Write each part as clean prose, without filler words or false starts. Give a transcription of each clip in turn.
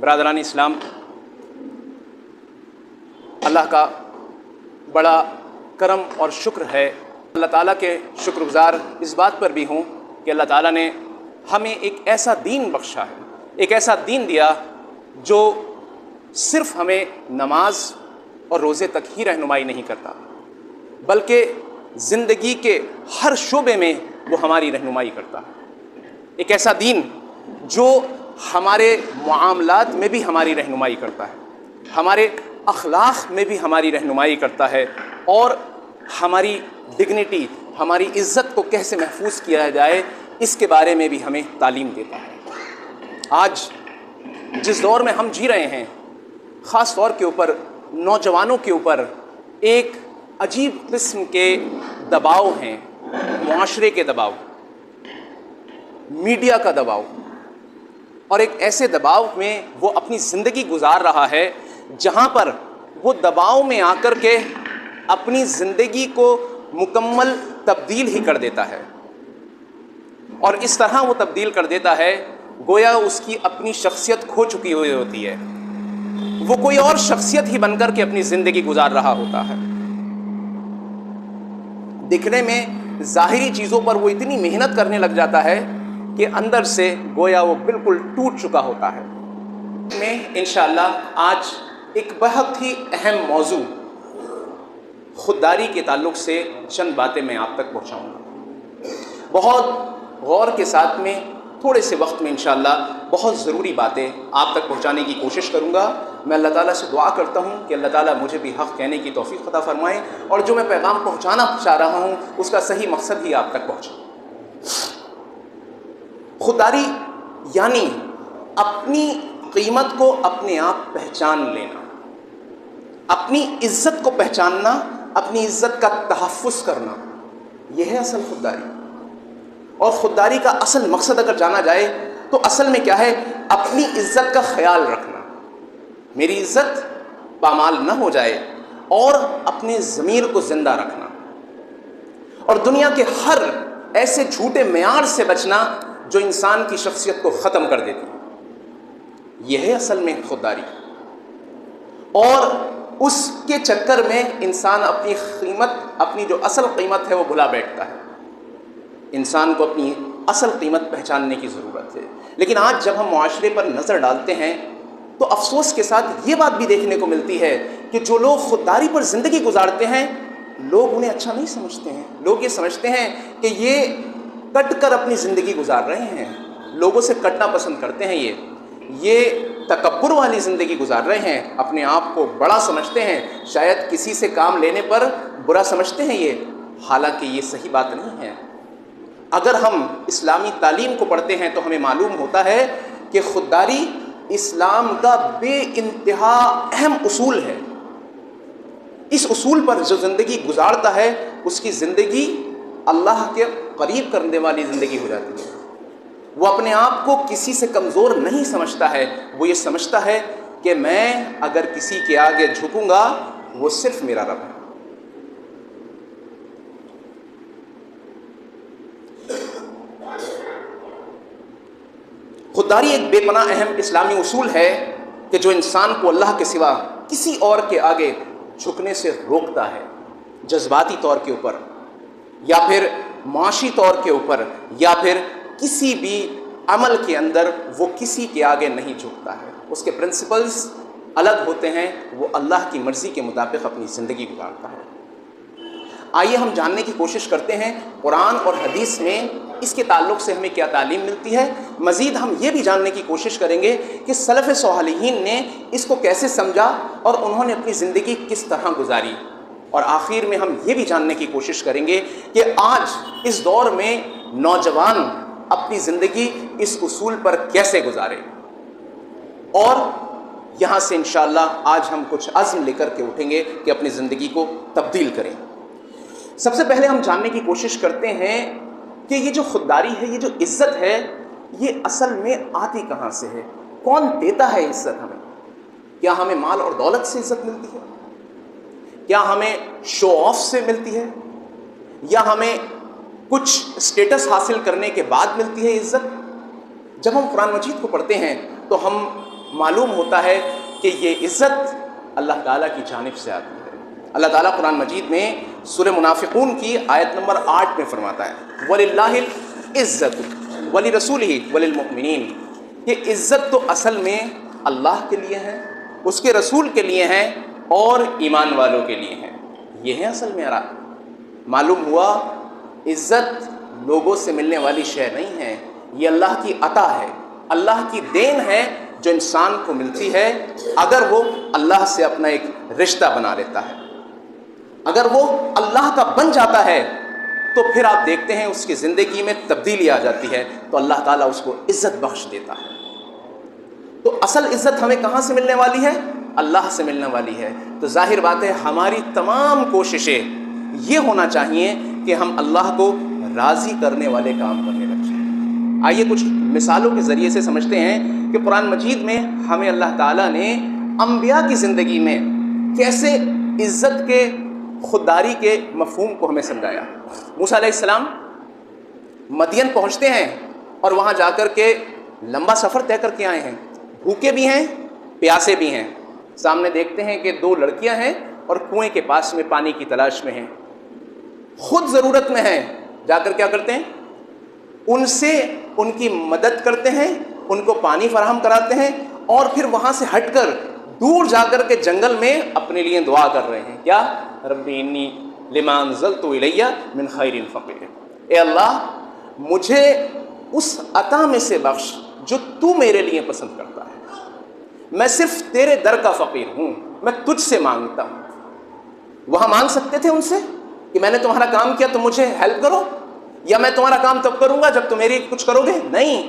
برادران اسلام، اللہ کا بڑا کرم اور شکر ہے، اللہ تعالیٰ کے شکر گزار اس بات پر بھی ہوں کہ اللہ تعالیٰ نے ہمیں ایک ایسا دین بخشا ہے، ایک ایسا دین دیا جو صرف ہمیں نماز اور روزے تک ہی رہنمائی نہیں کرتا، بلکہ زندگی کے ہر شعبے میں وہ ہماری رہنمائی کرتا ہے۔ ایک ایسا دین جو ہمارے معاملات میں بھی ہماری رہنمائی کرتا ہے، ہمارے اخلاق میں بھی ہماری رہنمائی کرتا ہے، اور ہماری ڈگنیٹی، ہماری عزت کو کیسے محفوظ کیا جائے اس کے بارے میں بھی ہمیں تعلیم دیتا ہے۔ آج جس دور میں ہم جی رہے ہیں، خاص طور کے اوپر نوجوانوں کے اوپر ایک عجیب قسم کے دباؤ ہیں، معاشرے کے دباؤ، میڈیا کا دباؤ، اور ایک ایسے دباؤ میں وہ اپنی زندگی گزار رہا ہے جہاں پر وہ دباؤ میں آ کر کے اپنی زندگی کو مکمل تبدیل ہی کر دیتا ہے، اور اس طرح وہ تبدیل کر دیتا ہے گویا اس کی اپنی شخصیت کھو چکی ہوئی ہوتی ہے، وہ کوئی اور شخصیت ہی بن کر کے اپنی زندگی گزار رہا ہوتا ہے۔ دکھنے میں ظاہری چیزوں پر وہ اتنی محنت کرنے لگ جاتا ہے کہ اندر سے گویا وہ بالکل ٹوٹ چکا ہوتا ہے۔ میں انشاءاللہ آج ایک بہت ہی اہم موضوع خودداری کے تعلق سے چند باتیں میں آپ تک پہنچاؤں گا۔ بہت غور کے ساتھ میں تھوڑے سے وقت میں انشاءاللہ بہت ضروری باتیں آپ تک پہنچانے کی کوشش کروں گا۔ میں اللہ تعالیٰ سے دعا کرتا ہوں کہ اللہ تعالیٰ مجھے بھی حق کہنے کی توفیق عطا فرمائے، اور جو میں پیغام پہنچانا چاہ رہا ہوں اس کا صحیح مقصد ہی آپ تک پہنچے۔ خودداری یعنی اپنی قیمت کو اپنے آپ پہچان لینا، اپنی عزت کو پہچاننا، اپنی عزت کا تحفظ کرنا، یہ ہے اصل خودداری۔ اور خودداری کا اصل مقصد اگر جانا جائے تو اصل میں کیا ہے؟ اپنی عزت کا خیال رکھنا، میری عزت پامال نہ ہو جائے، اور اپنے ضمیر کو زندہ رکھنا، اور دنیا کے ہر ایسے جھوٹے معیار سے بچنا جو انسان کی شخصیت کو ختم کر دیتی ہے۔ یہ ہے اصل میں خودداری، اور اس کے چکر میں انسان اپنی قیمت، اپنی جو اصل قیمت ہے وہ بھلا بیٹھتا ہے۔ انسان کو اپنی اصل قیمت پہچاننے کی ضرورت ہے۔ لیکن آج جب ہم معاشرے پر نظر ڈالتے ہیں تو افسوس کے ساتھ یہ بات بھی دیکھنے کو ملتی ہے کہ جو لوگ خودداری پر زندگی گزارتے ہیں، لوگ انہیں اچھا نہیں سمجھتے ہیں۔ لوگ یہ سمجھتے ہیں کہ یہ کٹ کر اپنی زندگی گزار رہے ہیں، لوگوں سے کٹنا پسند کرتے ہیں، یہ تکبر والی زندگی گزار رہے ہیں، اپنے آپ کو بڑا سمجھتے ہیں، شاید کسی سے کام لینے پر برا سمجھتے ہیں یہ، حالانکہ یہ صحیح بات نہیں ہے۔ اگر ہم اسلامی تعلیم کو پڑھتے ہیں تو ہمیں معلوم ہوتا ہے کہ خودداری اسلام کا بے انتہا اہم اصول ہے۔ اس اصول پر جو زندگی گزارتا ہے اس کی زندگی اللہ کے قریب کرنے والی زندگی ہو جاتی ہے۔ وہ اپنے آپ کو کسی سے کمزور نہیں سمجھتا ہے، وہ یہ سمجھتا ہے کہ میں اگر کسی کے آگے جھکوں گا وہ صرف میرا رب ہے۔ خودداری ایک بے پناہ اہم اسلامی اصول ہے کہ جو انسان کو اللہ کے سوا کسی اور کے آگے جھکنے سے روکتا ہے، جذباتی طور کے اوپر، یا پھر معاشی طور کے اوپر، یا پھر کسی بھی عمل کے اندر وہ کسی کے آگے نہیں جھکتا ہے۔ اس کے پرنسپلز الگ ہوتے ہیں، وہ اللہ کی مرضی کے مطابق اپنی زندگی گزارتا ہے۔ آئیے ہم جاننے کی کوشش کرتے ہیں قرآن اور حدیث میں اس کے تعلق سے ہمیں کیا تعلیم ملتی ہے۔ مزید ہم یہ بھی جاننے کی کوشش کریں گے کہ سلف صالحین نے اس کو کیسے سمجھا اور انہوں نے اپنی زندگی کس طرح گزاری، اور آخر میں ہم یہ بھی جاننے کی کوشش کریں گے کہ آج اس دور میں نوجوان اپنی زندگی اس اصول پر کیسے گزارے، اور یہاں سے انشاءاللہ آج ہم کچھ عزم لے کر کے اٹھیں گے کہ اپنی زندگی کو تبدیل کریں۔ سب سے پہلے ہم جاننے کی کوشش کرتے ہیں کہ یہ جو خودداری ہے، یہ جو عزت ہے، یہ اصل میں آتی کہاں سے ہے؟ کون دیتا ہے عزت ہمیں؟ کیا ہمیں مال اور دولت سے عزت ملتی ہے؟ کیا ہمیں شو آف سے ملتی ہے؟ یا ہمیں کچھ اسٹیٹس حاصل کرنے کے بعد ملتی ہے عزت؟ جب ہم قرآن مجید کو پڑھتے ہیں تو ہم معلوم ہوتا ہے کہ یہ عزت اللہ تعالیٰ کی جانب سے آتی ہے۔ اللہ تعالیٰ قرآن مجید میں سورہ منافقون کی آیت نمبر 8 میں فرماتا ہے وَلِلَّهِ الْعِزَّةُ وَلِرَسُولِهِ وَلِلْمُؤْمِنِينَ، یہ عزت تو اصل میں اللہ کے لیے ہے، اس کے رسول کے لیے ہے اور ایمان والوں کے لیے ہے۔ یہ ہے اصل معراج۔ معلوم ہوا عزت لوگوں سے ملنے والی شے نہیں ہے، یہ اللہ کی عطا ہے، اللہ کی دین ہے جو انسان کو ملتی ہے اگر وہ اللہ سے اپنا ایک رشتہ بنا لیتا ہے۔ اگر وہ اللہ کا بن جاتا ہے تو پھر آپ دیکھتے ہیں اس کی زندگی میں تبدیلی آ جاتی ہے، تو اللہ تعالیٰ اس کو عزت بخش دیتا ہے۔ تو اصل عزت ہمیں کہاں سے ملنے والی ہے؟ اللہ سے ملنے والی ہے۔ تو ظاہر بات ہے ہماری تمام کوششیں یہ ہونا چاہیے کہ ہم اللہ کو راضی کرنے والے کام کرنے لگ جائیں۔ آئیے کچھ مثالوں کے ذریعے سے سمجھتے ہیں کہ قرآن مجید میں ہمیں اللہ تعالیٰ نے انبیاء کی زندگی میں کیسے عزت کے خودداری کے مفہوم کو ہمیں سمجھایا۔ موسیٰ علیہ السلام مدین پہنچتے ہیں اور وہاں جا کر کے لمبا سفر طے کر کے آئے ہیں، بھوکے بھی ہیں پیاسے بھی ہیں۔ سامنے دیکھتے ہیں کہ 2 لڑکیاں ہیں اور کنویں کے پاس میں پانی کی تلاش میں ہیں، خود ضرورت میں ہیں۔ جا کر کیا کرتے ہیں؟ ان سے ان کی مدد کرتے ہیں، ان کو پانی فراہم کراتے ہیں، اور پھر وہاں سے ہٹ کر دور جا کر کے جنگل میں اپنے لیے دعا کر رہے ہیں، کیا؟ ربی انی لما انزلت الی من خیر فقیر، اے اللہ مجھے اس عطا میں سے بخش جو تو میرے لیے پسند کرتا ہے، میں صرف تیرے در کا فقیر ہوں، میں تجھ سے مانگتا ہوں۔ وہاں مانگ سکتے تھے ان سے کہ میں نے تمہارا کام کیا تم مجھے ہیلپ کرو، یا میں تمہارا کام تب کروں گا جب تم میری کچھ کرو گے؟ نہیں،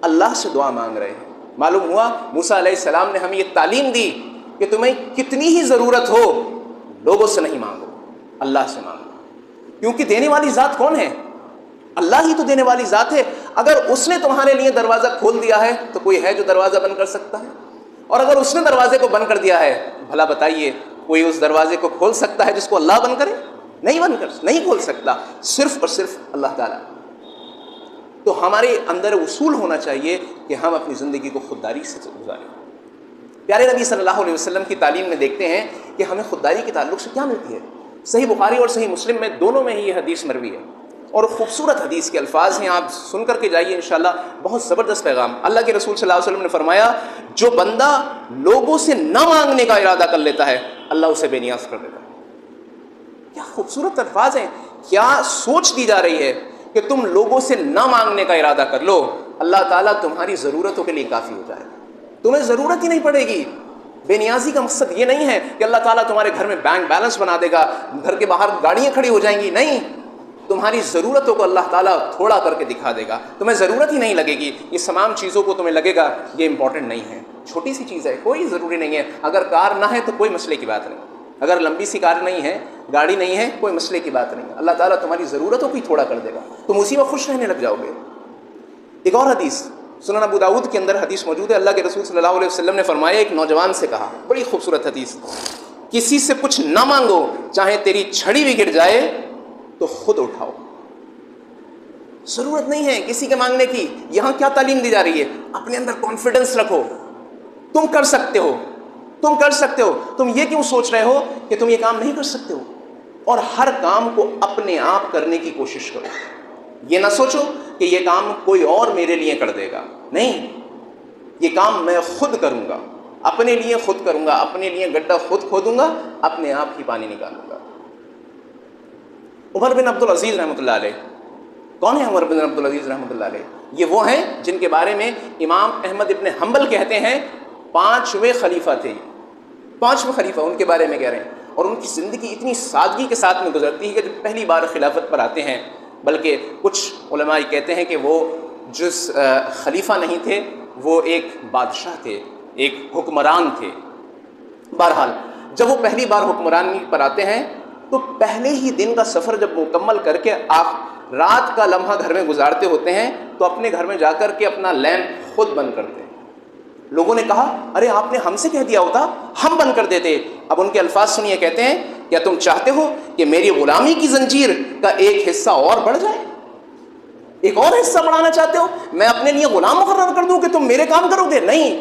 اللہ سے دعا مانگ رہے ہیں۔ معلوم ہوا موسیٰ علیہ السلام نے ہمیں یہ تعلیم دی کہ تمہیں کتنی ہی ضرورت ہو لوگوں سے نہیں مانگو، اللہ سے مانگو، کیونکہ دینے والی ذات کون ہے؟ اللہ ہی تو دینے والی ذات ہے۔ اگر اس نے تمہارے لیے دروازہ کھول دیا ہے تو کوئی ہے جو دروازہ بند کر سکتا ہے؟ اور اگر اس نے دروازے کو بند کر دیا ہے، بھلا بتائیے کوئی اس دروازے کو کھول سکتا ہے جس کو اللہ بند کرے؟ نہیں کھول سکتا، صرف اور صرف اللہ تعالیٰ۔ تو ہمارے اندر اصول ہونا چاہیے کہ ہم اپنی زندگی کو خودداری سے گزاریں۔ پیارے نبی صلی اللہ علیہ وسلم کی تعلیم میں دیکھتے ہیں کہ ہمیں خودداری کے تعلق سے کیا ملتی ہے۔ صحیح بخاری اور صحیح مسلم میں دونوں میں ہی یہ حدیث مروی ہے، اور خوبصورت حدیث کے الفاظ ہیں، آپ سن کر کے جائیے انشاءاللہ، بہت زبردست پیغام۔ اللہ کے رسول صلی اللہ علیہ وسلم نے فرمایا جو بندہ لوگوں سے نہ مانگنے کا ارادہ کر لیتا ہے اللہ اسے بے نیاز کر دیتا ہے۔ کیا خوبصورت الفاظ ہیں، کیا سوچ دی جا رہی ہے کہ تم لوگوں سے نہ مانگنے کا ارادہ کر لو، اللہ تعالیٰ تمہاری ضرورتوں کے لیے کافی ہو جائے، تمہیں ضرورت ہی نہیں پڑے گی۔ بے نیازی کا مقصد یہ نہیں ہے کہ اللہ تعالیٰ تمہارے گھر میں بینک بیلنس بنا دے گا، گھر کے باہر گاڑیاں کھڑی ہو جائیں گی، نہیں، تمہاری ضرورتوں کو اللہ تعالیٰ تھوڑا کر کے دکھا دے گا، تمہیں ضرورت ہی نہیں لگے گی، یہ تمام چیزوں کو تمہیں لگے گا یہ امپورٹنٹ نہیں ہے، چھوٹی سی چیز ہے، کوئی ضروری نہیں ہے۔ اگر کار نہ ہے تو کوئی مسئلے کی بات نہیں، اگر لمبی سی کار نہیں ہے، گاڑی نہیں ہے، کوئی مسئلے کی بات نہیں، اللہ تعالیٰ تمہاری ضرورتوں کو ہی تھوڑا کر دے گا، تم اسی میں خوش رہنے لگ جاؤ گے۔ ایک اور حدیث سنن ابو داؤد کے اندر حدیث موجود ہے، اللہ کے رسول صلی اللہ علیہ وسلم نے فرمایا، ایک نوجوان سے کہا، بڑی خوبصورت حدیث، کسی سے کچھ نہ مانگو، چاہے تیری چھڑی بھی گر جائے تو خود اٹھاؤ۔ ضرورت نہیں ہے کسی کے مانگنے کی۔ یہاں کیا تعلیم دی جا رہی ہے؟ اپنے اندر کانفیڈنس رکھو، تم کر سکتے ہو، تم کر سکتے ہو۔ تم یہ کیوں سوچ رہے ہو کہ تم یہ کام نہیں کر سکتے ہو؟ اور ہر کام کو اپنے آپ کرنے کی کوشش کرو، یہ نہ سوچو کہ یہ کام کوئی اور میرے لیے کر دے گا، نہیں، یہ کام میں خود کروں گا، اپنے لیے خود کروں گا، اپنے لیے گڈھا خود کھودوں گا، اپنے آپ ہی پانی نکالوں گا۔ عمر بن عبد العزیز رحمۃ اللہ علیہ، کون ہے عمر بن عبد العزیز رحمۃ اللہ علیہ؟ یہ وہ ہیں جن کے بارے میں امام احمد ابن حنبل کہتے ہیں 5ویں خلیفہ تھے، 5ویں خلیفہ ان کے بارے میں کہہ رہے ہیں، اور ان کی زندگی اتنی سادگی کے ساتھ میں گزرتی ہے کہ جب پہلی بار خلافت پر آتے ہیں، بلکہ کچھ علماء کہتے ہیں کہ وہ جس خلیفہ نہیں تھے، وہ ایک بادشاہ تھے، ایک حکمران تھے۔ بہرحال جب وہ پہلی بار حکمرانی پر آتے ہیں تو پہلے ہی دن کا سفر جب مکمل کر کے آپ رات کا لمحہ گھر میں گزارتے ہوتے ہیں تو اپنے گھر میں جا کر کے اپنا لیمپ خود بند کرتے ہیں۔ لوگوں نے کہا، ارے آپ نے ہم سے کہہ دیا ہوتا، ہم بند کر دیتے۔ اب ان کے الفاظ سنیے، کہتے ہیں، کیا تم چاہتے ہو کہ میری غلامی کی زنجیر کا ایک حصہ اور بڑھ جائے؟ ایک اور حصہ بڑھانا چاہتے ہو؟ میں اپنے لیے غلام مقرر کر دوں کہ تم میرے کام کرو گے؟ نہیں،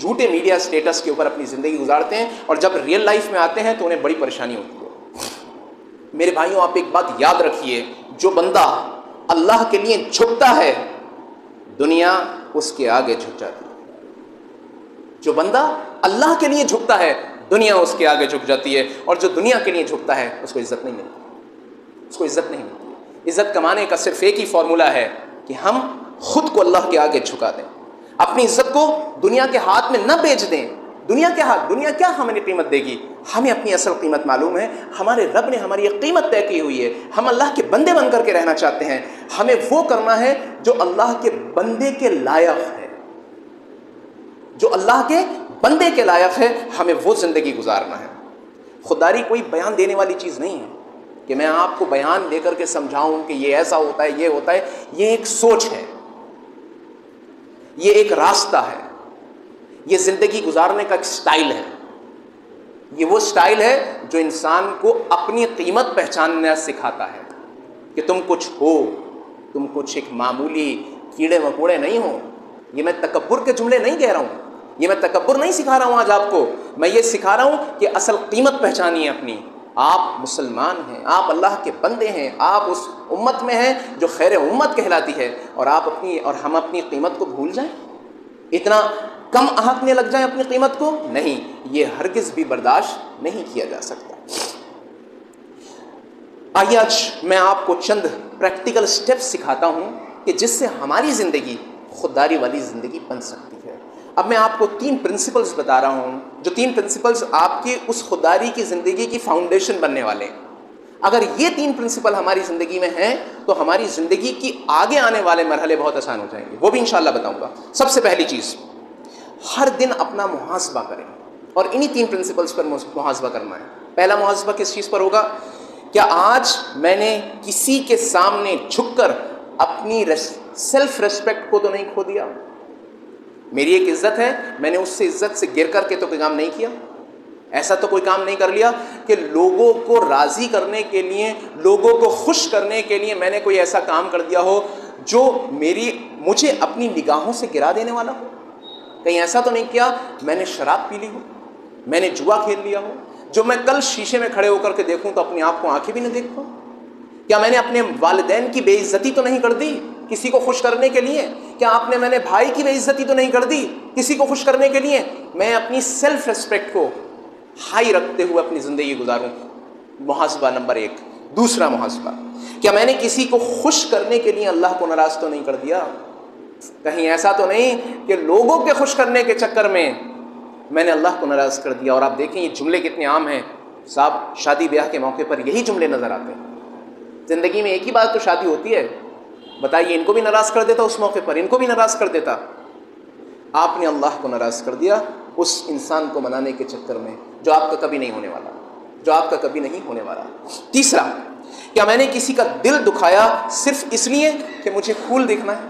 جھوٹے میڈیا سٹیٹس کے اوپر اپنی زندگی گزارتے ہیں، اور جب ریئل لائف میں آتے ہیں تو انہیں بڑی پریشانی ہوتی ہے۔ میرے بھائیوں، آپ ایک بات یاد رکھیے، جو بندہ اللہ کے لیے جھکتا ہے دنیا اس کے آگے جھک جاتی ہے۔ جو بندہ اللہ کے لیے جھکتا ہے دنیا اس کے آگے جھک جاتی ہے، اور جو دنیا کے لیے جھکتا ہے اس کو عزت نہیں ملتی، اس کو عزت نہیں ملتی۔ عزت کمانے کا صرف ایک ہی فارمولہ ہے کہ ہم خود کو اللہ کے آگے جھکا دیں، اپنی عزت کو دنیا کے ہاتھ میں نہ بیچ دیں۔ دنیا کے ہاتھ، دنیا کیا ہمیں قیمت دے گی؟ ہمیں اپنی اصل قیمت معلوم ہے، ہمارے رب نے ہماری ایک قیمت طے کی ہوئی ہے، ہم اللہ کے بندے بن کر کے رہنا چاہتے ہیں، ہمیں وہ کرنا ہے جو اللہ کے بندے کے لائق ہے، جو اللہ کے بندے کے لائق ہے، ہمیں وہ زندگی گزارنا ہے۔ خودداری کوئی بیان دینے والی چیز نہیں ہے کہ میں آپ کو بیان دے کر کے سمجھاؤں کہ یہ ایسا ہوتا ہے، یہ ہوتا ہے۔ یہ ایک سوچ ہے، یہ ایک راستہ ہے، یہ زندگی گزارنے کا ایک سٹائل ہے۔ یہ وہ سٹائل ہے جو انسان کو اپنی قیمت پہچاننا سکھاتا ہے کہ تم کچھ ہو، تم کچھ ایک معمولی کیڑے مکوڑے نہیں ہو۔ یہ میں تکبر کے جملے نہیں کہہ رہا ہوں، یہ میں تکبر نہیں سکھا رہا ہوں آج آپ کو، میں یہ سکھا رہا ہوں کہ اصل قیمت پہچانی ہے اپنی۔ آپ مسلمان ہیں، آپ اللہ کے بندے ہیں، آپ اس امت میں ہیں جو خیر امت کہلاتی ہے، اور ہم اپنی قیمت کو بھول جائیں، اتنا کم آنکنے لگ جائیں اپنی قیمت کو؟ نہیں، یہ ہرگز بھی برداشت نہیں کیا جا سکتا۔ آئیے آج میں آپ کو چند پریکٹیکل سٹیپس سکھاتا ہوں کہ جس سے ہماری زندگی خودداری والی زندگی بن سکتی ہے۔ اب میں آپ کو 3 پرنسپلز بتا رہا ہوں، جو 3 پرنسپلز آپ کی اس خودداری کی زندگی کی فاؤنڈیشن بننے والے ہیں۔ اگر یہ 3 پرنسپل ہماری زندگی میں ہیں تو ہماری زندگی کی آگے آنے والے مرحلے بہت آسان ہو جائیں گے، وہ بھی انشاءاللہ بتاؤں گا۔ سب سے پہلی چیز، ہر دن اپنا محاسبہ کریں، اور انہی 3 پرنسپلز پر محاسبہ کرنا ہے۔ پہلا محاسبہ کس چیز پر ہوگا؟ کیا آج میں نے کسی کے سامنے جھک کر اپنی سیلف ریسپیکٹ کو تو نہیں کھو دیا؟ میری ایک عزت ہے، میں نے اس سے عزت سے گر کر کے تو کوئی کام نہیں کیا؟ ایسا تو کوئی کام نہیں کر لیا کہ لوگوں کو راضی کرنے کے لیے، لوگوں کو خوش کرنے کے لیے میں نے کوئی ایسا کام کر دیا ہو جو مجھے اپنی نگاہوں سے گرا دینے والا ہو؟ کہیں ایسا تو نہیں کیا میں نے شراب پی لی ہو، میں نے جوا کھیل لیا ہو، جو میں کل شیشے میں کھڑے ہو کر کے دیکھوں تو اپنے آپ کو آنکھیں بھی نہ دیکھ پاؤں؟ کیا میں نے اپنے والدین کی بے عزتی تو نہیں کر دی کسی کو خوش کرنے کے لیے؟ کیا میں نے بھائی کی بے عزتی تو نہیں کر دی کسی کو خوش کرنے کے لیے؟ میں اپنی سیلف ریسپیکٹ کو ہائی رکھتے ہوئے اپنی زندگی گزاروں۔ محاسبہ نمبر 1۔ دوسرا محاسبہ، کیا میں نے کسی کو خوش کرنے کے لیے اللہ کو ناراض تو نہیں کر دیا؟ کہیں ایسا تو نہیں کہ لوگوں کے خوش کرنے کے چکر میں میں نے اللہ کو ناراض کر دیا؟ اور آپ دیکھیں یہ جملے کتنے عام ہیں صاحب، شادی بیاہ کے موقع پر یہی جملے نظر آتے ہیں۔ زندگی میں ایک ہی بار تو شادی ہوتی ہے، بتائیے ان کو بھی ناراض کر دیتا، اس موقع پر ان کو بھی ناراض کر دیتا۔ آپ نے اللہ کو ناراض کر دیا اس انسان کو منانے کے چکر میں جو آپ کا کبھی نہیں ہونے والا، جو آپ کا کبھی نہیں ہونے والا۔ تیسرا، کیا میں نے کسی کا دل دکھایا صرف اس لیے کہ مجھے کول دکھنا ہے،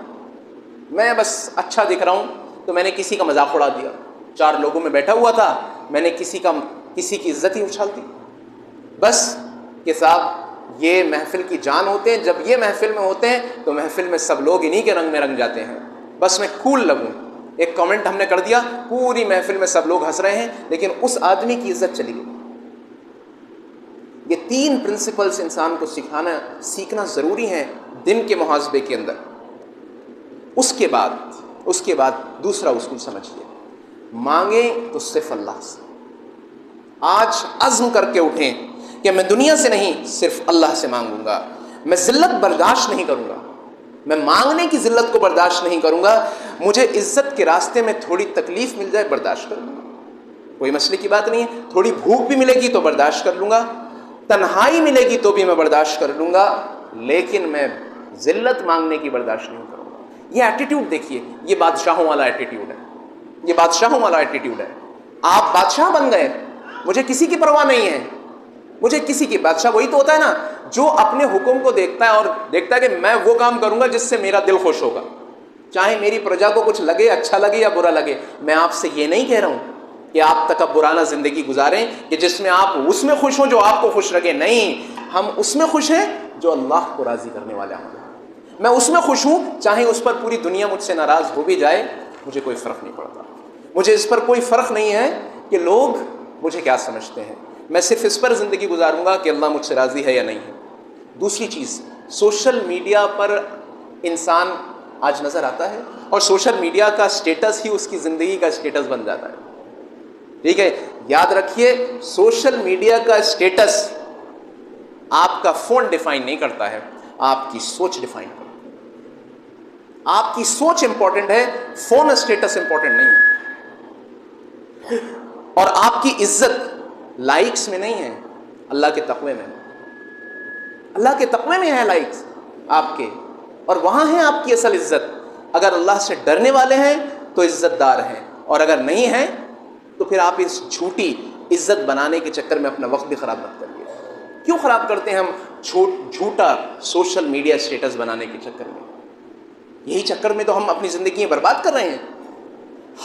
میں بس اچھا دکھ رہا ہوں تو میں نے کسی کا مذاق اڑا دیا، 4 لوگوں میں بیٹھا ہوا تھا، میں نے کسی کی عزت ہی اچھال دی، بس کہ صاحب یہ محفل کی جان ہوتے ہیں، جب یہ محفل میں ہوتے ہیں تو محفل میں سب لوگ انہی کے رنگ میں رنگ جاتے ہیں، بس میں کول لگوں۔ ایک کامنٹ ہم نے کر دیا، پوری محفل میں سب لوگ ہنس رہے ہیں، لیکن اس آدمی کی عزت چلی گئی۔ یہ 3 پرنسپلز انسان کو سیکھنا ضروری ہیں دن کے محاسبے کے اندر۔ اس کے بعد دوسرا اصول سمجھیے، مانگیں تو صرف اللہ سے۔ آج عزم کر کے اٹھیں کہ میں دنیا سے نہیں، صرف اللہ سے مانگوں گا۔ میں ذلت برداشت نہیں کروں گا، میں مانگنے کی ذلت کو برداشت نہیں کروں گا۔ مجھے عزت کے راستے میں تھوڑی تکلیف مل جائے برداشت کر لوں گا، کوئی مسئلے کی بات نہیں ہے۔ تھوڑی بھوک بھی ملے گی تو برداشت کر لوں گا، تنہائی ملے گی تو بھی میں برداشت کر لوں گا، لیکن میں ذلت مانگنے کی برداشت نہیں کروں گا۔ یہ ایٹیٹیوڈ دیکھیے، یہ بادشاہوں والا ایٹیٹیوڈ ہے، یہ بادشاہوں والا ایٹیٹیوڈ ہے۔ آپ بادشاہ بن گئے، مجھے کسی کی پرواہ نہیں ہے، مجھے کسی کی۔ بادشاہ وہی تو ہوتا ہے نا جو اپنے حکم کو دیکھتا ہے اور دیکھتا ہے کہ میں وہ کام کروں گا جس سے میرا دل خوش ہوگا، چاہے میری پرجا کو کچھ لگے، اچھا لگے یا برا لگے۔ میں آپ سے یہ نہیں کہہ رہا ہوں کہ آپ تکبرانہ زندگی گزاریں کہ جس میں آپ اس میں خوش ہوں جو آپ کو خوش رکھے، نہیں، ہم اس میں خوش ہیں جو اللہ کو راضی کرنے والا ہوں۔ میں اس میں خوش ہوں چاہے اس پر پوری دنیا مجھ سے ناراض ہو بھی جائے، مجھے کوئی فرق نہیں پڑتا. مجھے اس پر کوئی فرق نہیں ہے کہ لوگ مجھے کیا سمجھتے ہیں. میں صرف اس پر زندگی گزاروں گا کہ اللہ مجھ سے راضی ہے یا نہیں ہے. دوسری چیز، سوشل میڈیا پر انسان آج نظر آتا ہے اور سوشل میڈیا کا سٹیٹس ہی اس کی زندگی کا سٹیٹس بن جاتا ہے. ٹھیک ہے، یاد رکھیے سوشل میڈیا کا سٹیٹس آپ کا فون ڈیفائن نہیں کرتا ہے، آپ کی سوچ ڈیفائن کرتا ہے. آپ کی سوچ امپورٹنٹ ہے، فون اسٹیٹس امپورٹنٹ نہیں ہے. اور آپ کی عزت لائکس میں نہیں ہے، اللہ کے تقوی میں. اللہ کے تقوی میں ہے لائکس آپ کے، اور وہاں ہے آپ کی اصل عزت. اگر اللہ سے ڈرنے والے ہیں تو عزت دار ہیں، اور اگر نہیں ہیں تو پھر آپ اس جھوٹی عزت بنانے کے چکر میں اپنا وقت بھی خراب مت کریے. کیوں خراب کرتے ہیں ہم جھوٹا سوشل میڈیا اسٹیٹس بنانے کے چکر میں؟ یہی چکر میں تو ہم اپنی زندگی برباد کر رہے ہیں.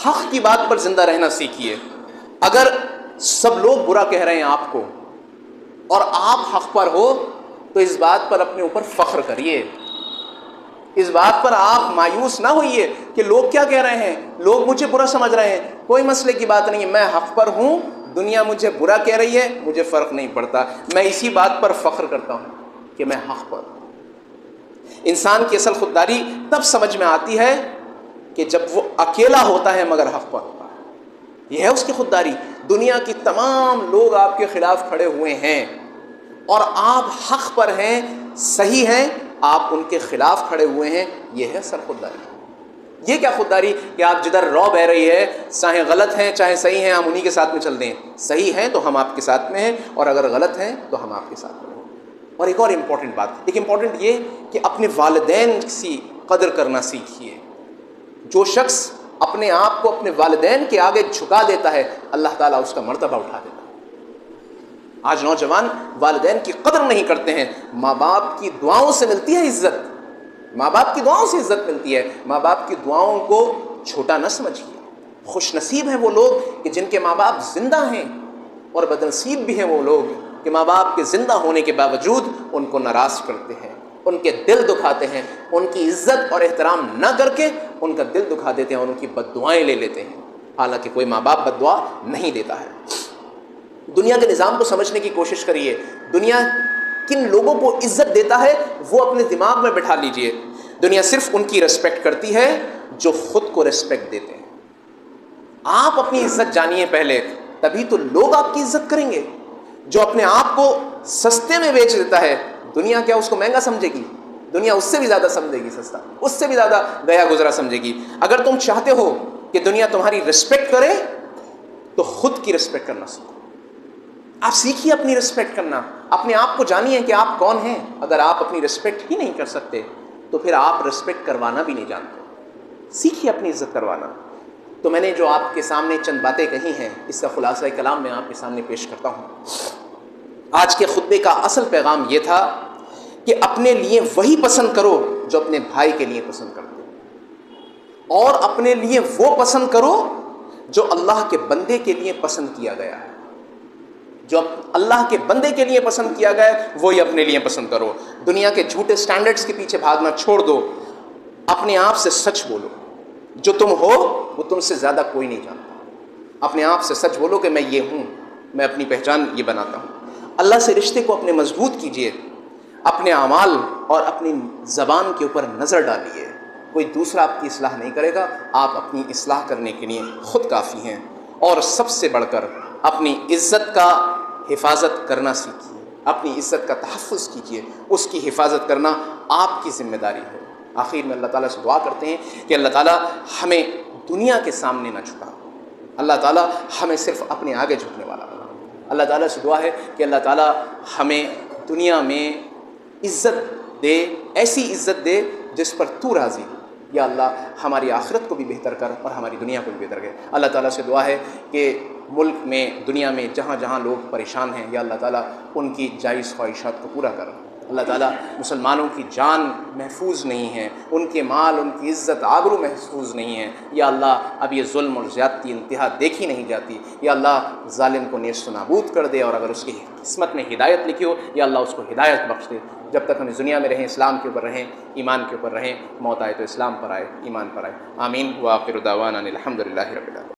حق کی بات پر زندہ رہنا سیکھیے. اگر سب لوگ برا کہہ رہے ہیں آپ کو اور آپ حق پر ہو تو اس بات پر اپنے اوپر فخر کریے. اس بات پر آپ مایوس نہ ہوئیے کہ لوگ کیا کہہ رہے ہیں، لوگ مجھے برا سمجھ رہے ہیں. کوئی مسئلے کی بات نہیں ہے، میں حق پر ہوں، دنیا مجھے برا کہہ رہی ہے، مجھے فرق نہیں پڑتا. میں اسی بات پر فخر کرتا ہوں کہ میں حق پر ہوں. انسان کی اصل خودداری تب سمجھ میں آتی ہے کہ جب وہ اکیلا ہوتا ہے مگر حق پر ہوتا ہے. یہ ہے اس کی خودداری. دنیا کی تمام لوگ آپ کے خلاف کھڑے ہوئے ہیں اور آپ حق پر ہیں، صحیح ہیں، آپ ان کے خلاف کھڑے ہوئے ہیں. یہ ہے اصل خودداری. یہ کیا خودداری کہ آپ جدھر رو بہ رہی ہے، چاہے غلط ہیں چاہے صحیح ہیں، ہم انہی کے ساتھ میں چل دیں. صحیح ہیں تو ہم آپ کے ساتھ میں ہیں، اور اگر غلط ہیں تو ہم آپ کے ساتھ میں ہیں. اور ایک اور امپورٹنٹ بات، ایک امپورٹنٹ یہ کہ اپنے والدین کی قدر کرنا سیکھیے. جو شخص اپنے آپ کو اپنے والدین کے آگے جھکا دیتا ہے، اللہ تعالیٰ اس کا مرتبہ اٹھا دیتا ہے. آج نوجوان والدین کی قدر نہیں کرتے ہیں. ماں باپ کی دعاؤں سے ملتی ہے عزت، ماں باپ کی دعاؤں سے عزت ملتی ہے. ماں باپ کی دعاؤں کو چھوٹا نہ سمجھیے. خوش نصیب ہیں وہ لوگ کہ جن کے ماں باپ زندہ ہیں، اور بدنصیب بھی ہیں وہ لوگ کہ ماں باپ کے زندہ ہونے کے باوجود ان کو ناراض کرتے ہیں، ان کے دل دکھاتے ہیں، ان کی عزت اور احترام نہ کر کے ان کا دل دکھا دیتے ہیں اور ان کی بد دعائیں لے لیتے ہیں. حالانکہ کوئی ماں باپ بد دعا نہیں دیتا ہے. دنیا کے نظام کو سمجھنے کی کوشش کریے. دنیا کن لوگوں کو عزت دیتا ہے وہ اپنے دماغ میں بٹھا لیجئے. دنیا صرف ان کی ریسپیکٹ کرتی ہے جو خود کو ریسپیکٹ دیتے ہیں. آپ اپنی عزت جانیے پہلے، تبھی تو لوگ آپ کی عزت کریں گے. جو اپنے آپ کو سستے میں بیچ دیتا ہے، دنیا کیا اس کو مہنگا سمجھے گی؟ دنیا اس سے بھی زیادہ سمجھے گی سستا، اس سے بھی زیادہ گیا گزرا سمجھے گی. اگر تم چاہتے ہو کہ دنیا تمہاری ریسپیکٹ کرے تو خود کی ریسپیکٹ کرنا سیکھو. آپ سیکھیے اپنی ریسپیکٹ کرنا. اپنے آپ کو جانیے کہ آپ کون ہیں. اگر آپ اپنی ریسپیکٹ ہی نہیں کر سکتے تو پھر آپ ریسپیکٹ کروانا بھی نہیں جانتے. سیکھیے اپنی عزت کروانا. تو میں نے جو آپ کے سامنے چند باتیں کہی ہیں، اس کا خلاصہ کلام میں آپ کے سامنے پیش کرتا ہوں. آج کے خطبے کا اصل پیغام یہ تھا کہ اپنے لیے وہی پسند کرو جو اپنے بھائی کے لیے پسند کرتے ہو، اور اپنے لیے وہ پسند کرو جو اللہ کے بندے کے لیے پسند کیا گیا ہے. جو اللہ کے بندے کے لیے پسند کیا گیا ہے وہی اپنے لیے پسند کرو. دنیا کے جھوٹے سٹینڈرڈز کے پیچھے بھاگنا چھوڑ دو. اپنے آپ سے سچ بولو. جو تم ہو وہ تم سے زیادہ کوئی نہیں جانتا. اپنے آپ سے سچ بولو کہ میں یہ ہوں، میں اپنی پہچان یہ بناتا ہوں. اللہ سے رشتے کو اپنے مضبوط کیجئے. اپنے اعمال اور اپنی زبان کے اوپر نظر ڈالیے. کوئی دوسرا آپ کی اصلاح نہیں کرے گا، آپ اپنی اصلاح کرنے کے لیے خود کافی ہیں. اور سب سے بڑھ کر اپنی عزت کا حفاظت کرنا سیکھیے. اپنی عزت کا تحفظ کیجیے. اس کی حفاظت کرنا آپ کی ذمہ داری ہے. آخر میں اللہ تعالیٰ سے دعا کرتے ہیں کہ اللہ تعالیٰ ہمیں دنیا کے سامنے نہ جھکا. اللہ تعالیٰ ہمیں صرف اپنے آگے جھکنے والا بنا. اللہ تعالیٰ سے دعا ہے کہ اللہ تعالیٰ ہمیں دنیا میں عزت دے، ایسی عزت دے جس پر تو راضی ہو. یا اللہ ہماری آخرت کو بھی بہتر کر اور ہماری دنیا کو بھی بہتر کر. اللہ تعالیٰ سے دعا ہے کہ ملک میں، دنیا میں جہاں جہاں لوگ پریشان ہیں، یا اللہ تعالیٰ ان کی جائز خواہشات کو پورا کر. اللہ تعالیٰ مسلمانوں کی جان محفوظ نہیں ہے، ان کے مال، ان کی عزت آبرو محفوظ نہیں ہے۔ یا اللہ اب یہ ظلم اور زیادتی انتہا دیکھی نہیں جاتی، یا اللہ ظالم کو نیست و نابود کر دے، اور اگر اس کی قسمت میں ہدایت لکھی ہو یا اللہ اس کو ہدایت بخش دے۔ جب تک ہم اس دنیا میں رہیں اسلام کے اوپر رہیں، ایمان کے اوپر رہیں، موت آئے تو اسلام پر آئے، ایمان پر آئے۔ آمین۔ وآخر دعوانا الحمد للہ رب العالمین۔